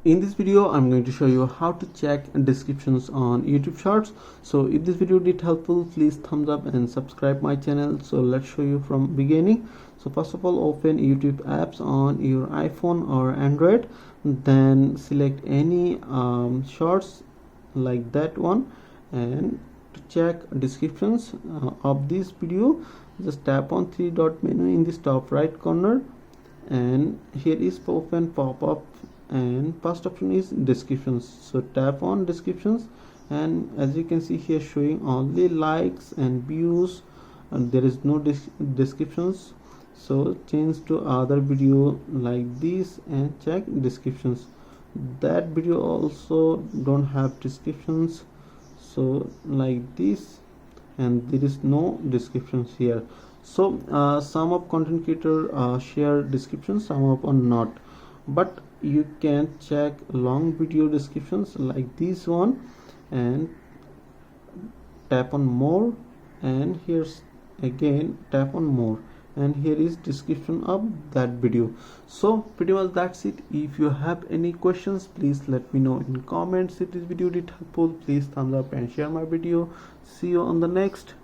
In this video I'm going to show you how to check descriptions on YouTube Shorts. So if this video did helpful, please thumbs up and subscribe my channel. So let's show you from beginning. So first of all, open YouTube apps on your iPhone or Android, then select any shorts like that one, and to check descriptions of this video, just tap on three dot menu in this top right corner, and here is open pop-up, and first option is descriptions. So tap on descriptions, and as you can see here, showing only likes and views, and there is no descriptions. So change to other video like this and check descriptions. That video also don't have descriptions, so like this, and there is no descriptions here. So some of content creator share descriptions, some of are not, but you can check long video descriptions like this one, and tap on more, and here's again tap on more, and here is description of that video. So pretty much that's it. If you have any questions, please let me know in comments. If this video did helpful, please thumbs up and share my video. See you on the next